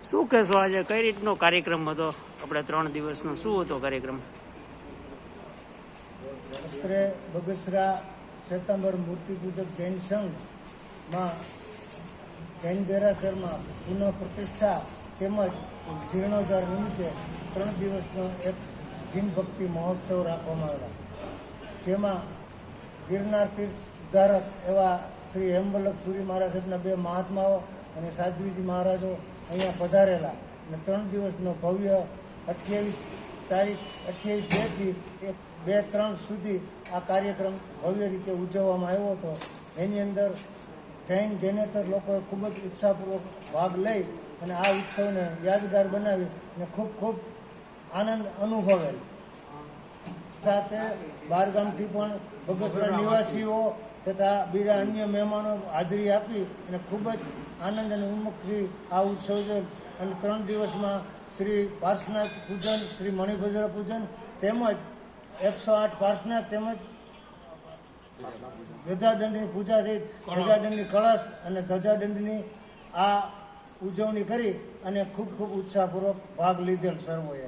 શું કહેશો આજે કઈ રીતનો કાર્યક્રમ હતો? આપણે 3 દિવસનો શું હતો કાર્યક્રમ? અત્રે બગસરા શ્વેતાંબર મૂર્તિ પૂજક જૈન સંઘમાં જૈન દેરાસરમાં પુનઃ પ્રતિષ્ઠા તેમજ જીર્ણોદ્ધાર નિમિત્તે 3 દિવસનો એક જીન ભક્તિ મહોત્સવ રાખવામાં આવેલા, જેમાં ગિરનાર તીર્થધારક એવા શ્રી હેમવલ્લભ સુરી મહારાજ સાહેબના 2 મહાત્માઓ અને સાધ્વીજી મહારાજો અહીંયા પધારેલા અને 3 દિવસનો ભવ્ય 28/2 થી 2-3 સુધી આ કાર્યક્રમ ભવ્ય રીતે ઉજવવામાં આવ્યો હતો. એની અંદર જૈન જૈનેતર લોકોએ ખૂબ જ ઉત્સાહપૂર્વક ભાગ લઈ અને આ ઉત્સવને યાદગાર બનાવી અને ખૂબ આનંદ અનુભવેલ. સાથે બહારગામથી પણ બગસરા નિવાસીઓ તથા બીજા અન્ય મહેમાનો હાજરી આપી અને ખૂબ જ આનંદ અને ઉન્મુખથી આ ઉત્સવ છે. અને 3 દિવસમાં શ્રી પાર્શ્વનાથ પૂજન, શ્રી મણિભદ્ર પૂજન તેમજ 108 પાર્શ્વનાથ તેમજ ધજાદંડની પૂજા સહિત ધજાદંડની કળશ અને ધજાદંડની આ ઉજવણી કરી અને ખૂબ ઉત્સાહપૂર્વક ભાગ લીધેલ સર્વોએ.